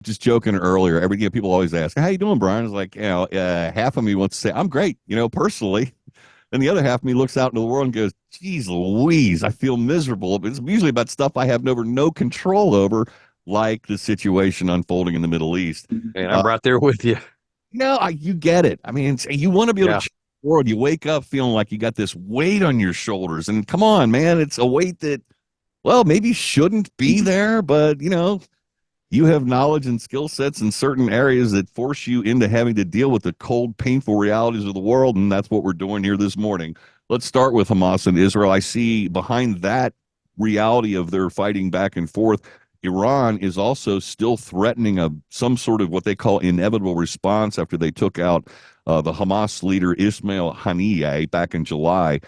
just joking earlier. People always ask, "How you doing, Brian?" It's like, half of me wants to say, "I'm great," personally, and the other half of me looks out into the world and goes, "Geez, Louise, I feel miserable." It's usually about stuff I have no control over, like the situation unfolding in the Middle East. And Uh, I'm right there with you. you get it. I mean, you want to be able to Yeah. change the world. You wake up feeling like you got this weight on your shoulders, and come on, man, it's a weight that, well, maybe shouldn't be there, but you have knowledge and skill sets in certain areas that force you into having to deal with the cold, painful realities of the world. And that's what we're doing here this morning. Let's start with Hamas and Israel. I see behind that reality of their fighting back and forth, Iran is also still threatening some sort of what they call inevitable response after they took out the Hamas leader Ismail Haniyeh back in July.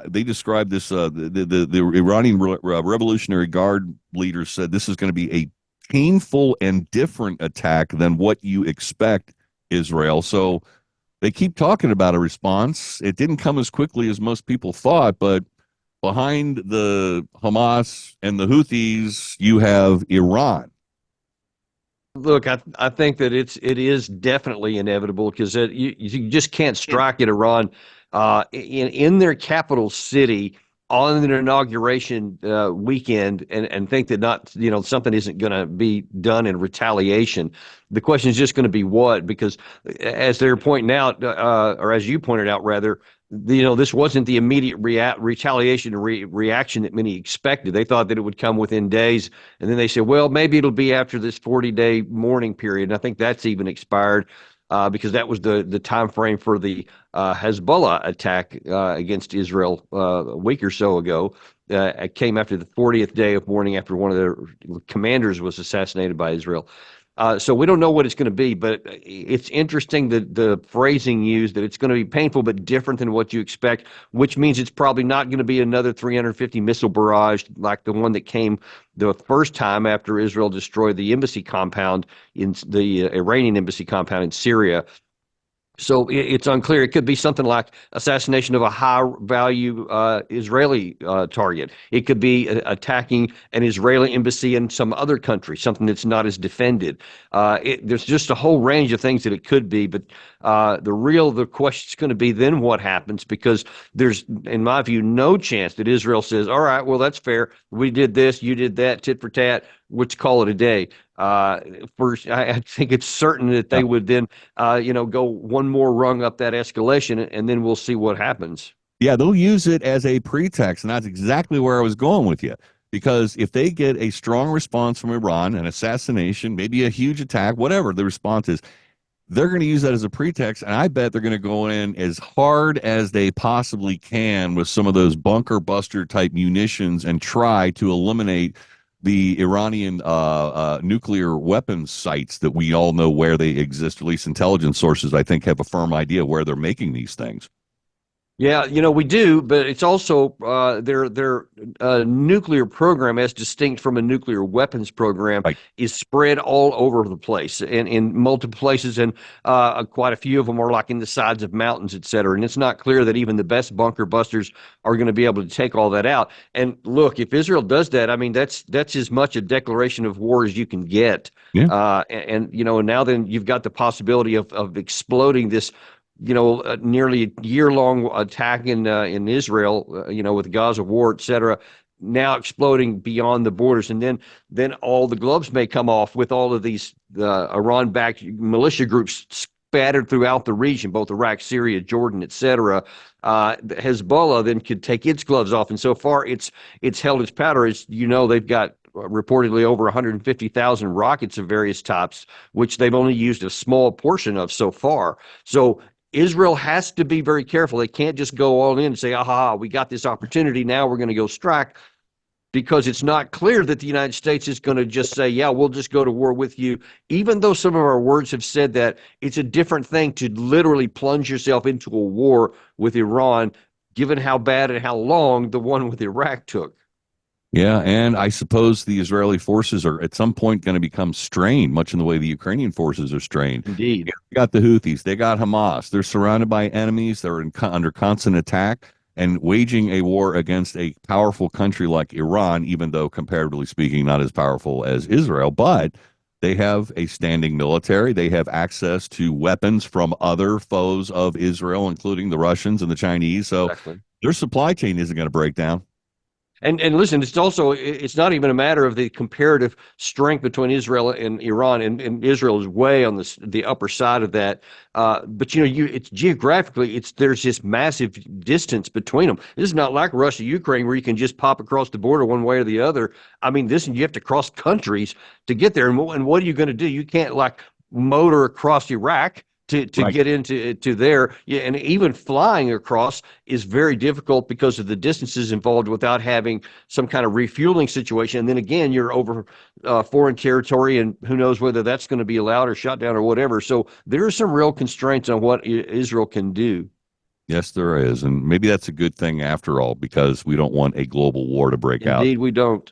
They described this. The Iranian Revolutionary Guard leaders said this is going to be a painful and different attack than what you expect, Israel. So they keep talking about a response. It didn't come as quickly as most people thought, but behind the Hamas and the Houthis, you have Iran. Look, I think that it is definitely inevitable because you just can't strike at Iran in their capital city on an inauguration weekend and think that not something isn't going to be done in retaliation. The question is just going to be what, because as they're pointing out, or as you pointed out rather, this wasn't the immediate retaliation and reaction that many expected. They thought that it would come within days, and then they said, well, maybe it'll be after this 40-day mourning period. And I think that's even expired because that was the time frame for the Hezbollah attack against Israel a week or so ago. It came after the 40th day of mourning after one of their commanders was assassinated by Israel. So we don't know what it's going to be, but it's interesting that the phrasing used that it's going to be painful but different than what you expect, which means it's probably not going to be another 350 missile barrage like the one that came the first time after Israel destroyed the embassy compound in the Iranian embassy compound in Syria. So it's unclear. It could be something like assassination of a high-value Israeli target. It could be attacking an Israeli embassy in some other country, something that's not as defended. There's just a whole range of things that it could be, but the question is going to be then what happens, because there's, in my view, no chance that Israel says, "All right, well that's fair. We did this, you did that, tit for tat. Let's call it a day." Uh, First, I think it's certain that Yeah. they would then go one more rung up that escalation, and then we'll see what happens. Yeah, they'll use it as a pretext, and that's exactly where I was going with you. Because if they get a strong response from Iran, an assassination, maybe a huge attack, whatever the response is, they're going to use that as a pretext, and I bet they're going to go in as hard as they possibly can with some of those bunker buster type munitions and try to eliminate the Iranian nuclear weapons sites that we all know where they exist. At least intelligence sources, I think, have a firm idea where they're making these things. Yeah, we do, but it's also their nuclear program, as distinct from a nuclear weapons program, Right. is spread all over the place and in multiple places, and quite a few of them are like in the sides of mountains, et cetera. And it's not clear that even the best bunker busters are going to be able to take all that out. And look, if Israel does that, I mean, that's as much a declaration of war as you can get. Yeah. And now then you've got the possibility of exploding this nearly a year-long attack in Israel, with the Gaza war, et cetera, now exploding beyond the borders, and then all the gloves may come off with all of these Iran-backed militia groups scattered throughout the region, both Iraq, Syria, Jordan, et cetera. Hezbollah then could take its gloves off, and so far it's held its powder. As you know, they've got reportedly over 150,000 rockets of various types, which they've only used a small portion of so far. So Israel has to be very careful. They can't just go all in and say, aha, we got this opportunity. Now we're going to go strike, because it's not clear that the United States is going to just say, yeah, we'll just go to war with you. Even though some of our words have said that, it's a different thing to literally plunge yourself into a war with Iran, given how bad and how long the one with Iraq took. Yeah, and I suppose the Israeli forces are at some point going to become strained, much in the way the Ukrainian forces are strained. Indeed. They got the Houthis, they got Hamas. They're surrounded by enemies. They're under constant attack and waging a war against a powerful country like Iran, even though comparatively speaking, not as powerful as Israel. But They have a standing military. They have access to weapons from other foes of Israel, including the Russians and the Chinese. So Exactly. their supply chain isn't going to break down. And listen, it's not even a matter of the comparative strength between Israel and Iran, and Israel is way on the upper side of that. But it's geographically, there's this massive distance between them. This is not like Russia, Ukraine, where you can just pop across the border one way or the other. I mean, this you have to cross countries to get there. And what are you going to do? You can't like motor across Iraq to Right. get into there. Yeah, and even flying across is very difficult because of the distances involved without having some kind of refueling situation. And then again, you're over foreign territory, and who knows whether that's going to be allowed or shot down or whatever. So there are some real constraints on what Israel can do. Yes, there is. And maybe that's a good thing after all, because we don't want a global war to break out. Indeed, we don't.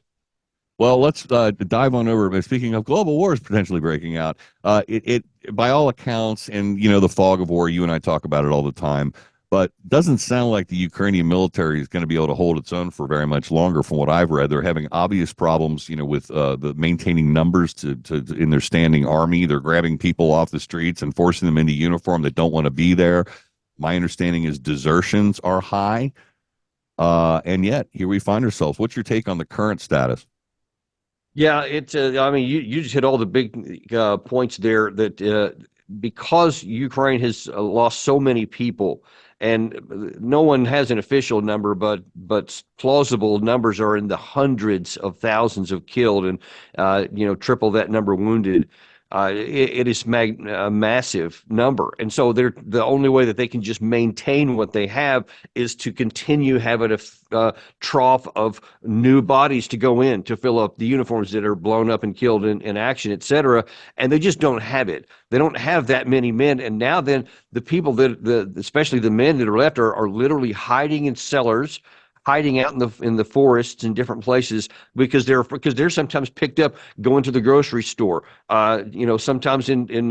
Well, let's dive on over. But speaking of global wars potentially breaking out, by all accounts, and the fog of war, you and I talk about it all the time, but doesn't sound like the Ukrainian military is going to be able to hold its own for very much longer. From what I've read, they're having obvious problems, with the maintaining numbers to in their standing army. They're grabbing people off the streets and forcing them into uniform that don't want to be there. My understanding is desertions are high, and yet here we find ourselves. What's your take on the current status? Yeah, I mean, you just hit all the big points there that because Ukraine has lost so many people, and no one has an official number, but plausible numbers are in the hundreds of thousands of killed and triple that number wounded. It is a massive number, and so the only way that they can just maintain what they have is to continue having a trough of new bodies to go in to fill up the uniforms that are blown up and killed in action, etc. And they just don't have it. They don't have that many men, and now then the people especially the men that are left are literally hiding in cellars, hiding out in the forests in different places because they're sometimes picked up going to the grocery store, sometimes in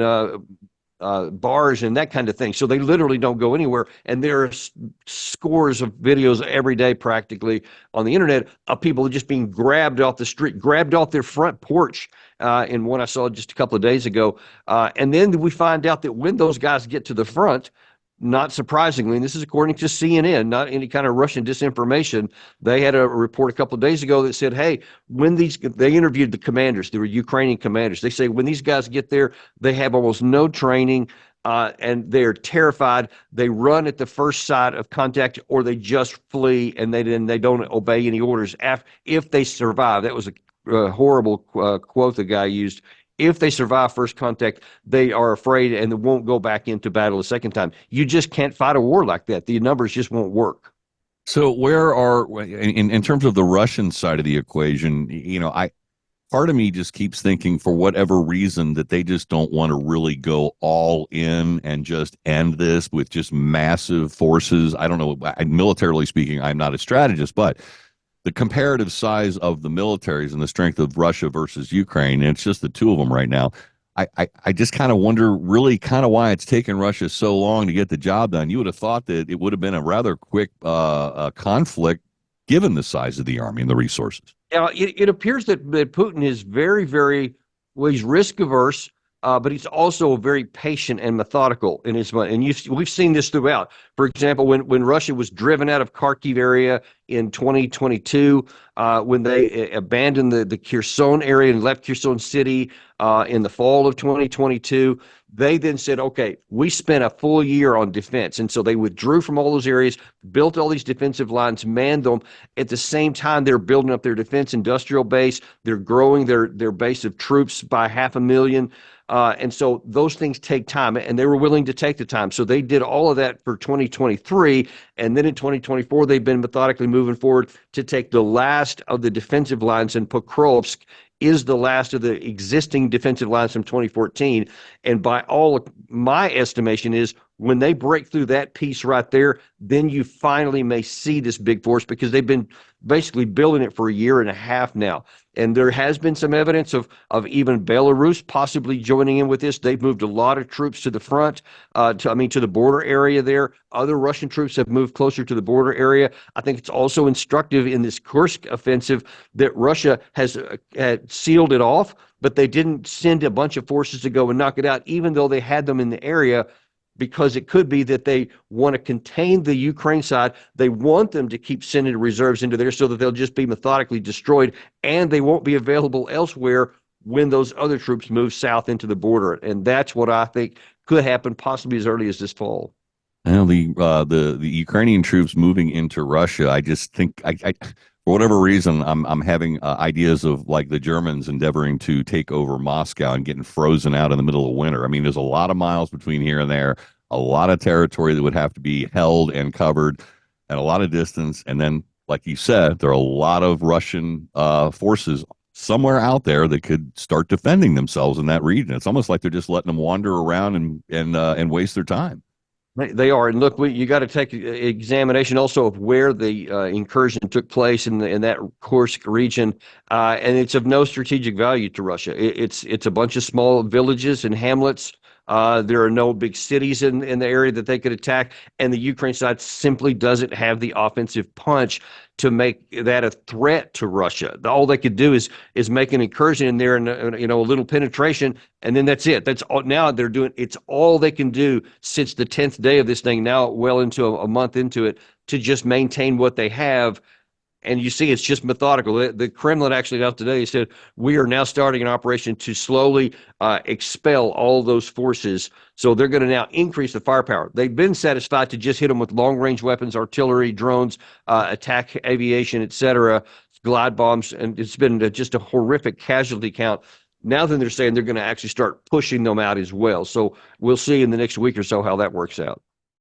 bars and that kind of thing. So they literally don't go anywhere. And there are scores of videos every day practically on the internet of people just being grabbed off the street, grabbed off their front porch. In one I saw just a couple of days ago. And then we find out that when those guys get to the front, not surprisingly, and this is according to CNN, not any kind of Russian disinformation, they had a report a couple of days ago that said, hey, they interviewed the commanders, they were Ukrainian commanders. They say when these guys get there, they have almost no training, and they're terrified. They run at the first sight of contact, or they just flee, and they don't obey any orders if they survive. That was a horrible quote the guy used. If they survive first contact, they are afraid and they won't go back into battle a second time. You just can't fight a war like that. The numbers just won't work. So where are in terms of the Russian side of the equation, I part of me just keeps thinking for whatever reason that they just don't want to really go all in and just end this with just massive forces. I don't know, militarily speaking, I'm not a strategist, but the comparative size of the militaries and the strength of Russia versus Ukraine, and it's just the two of them right now. I just kind of wonder really kind of why it's taken Russia so long to get the job done. You would have thought that it would have been a rather quick conflict given the size of the army and the resources. Yeah, it appears that Putin is very, very, well, he's risk averse, but he's also very patient and methodical in his money. And we've seen this throughout. For example, when Russia was driven out of Kharkiv area in 2022, when they abandoned the Kherson area and left Kherson City in the fall of 2022, they then said, okay, we spent a full year on defense. And so they withdrew from all those areas, built all these defensive lines, manned them. At the same time, they're building up their defense industrial base. They're growing their base of troops by 500,000. And so those things take time, and they were willing to take the time. So they did all of that for 2023. And then in 2024, they've been methodically moving forward to take the last of the defensive lines, and Pokrovsk is the last of the existing defensive lines from 2014. And by all my estimation is When they break through that piece right there, then you finally may see this big force, because they've been basically building it for a year and a half now. And there has been some evidence of even Belarus possibly joining in with this. They've moved a lot of troops to the front, to the border area there. Other Russian troops have moved closer to the border area. I think it's also instructive in this Kursk offensive that Russia has had sealed it off, but they didn't send a bunch of forces to go and knock it out, even though they had them in the area, because it could be that they want to contain the Ukraine side. They want them to keep sending reserves into there so that they'll just be methodically destroyed, and they won't be available elsewhere when those other troops move south into the border. And that's what I think could happen possibly as early as this fall. Well, the Ukrainian troops moving into Russia, I just think for whatever reason, I'm having ideas of like the Germans endeavoring to take over Moscow and getting frozen out in the middle of winter. I mean, there's a lot of miles between here and there, a lot of territory that would have to be held and covered, and a lot of distance. And then, like you said, there are a lot of Russian forces somewhere out there that could start defending themselves in that region. It's almost like they're just letting them wander around and waste their time. They are, and look, you got to take examination also of where the incursion took place in that Kursk region, and it's of no strategic value to Russia. It's a bunch of small villages and hamlets. There are no big cities in the area that they could attack, and the Ukraine side simply doesn't have the offensive punch to make that a threat to Russia. All they could do is make an incursion in there, and a little penetration, and then that's it. That's all. Now they're doing. It's all they can do since the 10th day of this thing. Now, well into a month into it, to just maintain what they have. And you see, it's just methodical. The Kremlin actually out today said, we are now starting an operation to slowly expel all those forces. So they're going to now increase the firepower. They've been satisfied to just hit them with long-range weapons, artillery, drones, attack aviation, etc., glide bombs, and it's been just a horrific casualty count. Now then they're saying they're going to actually start pushing them out as well. So we'll see in the next week or so how that works out.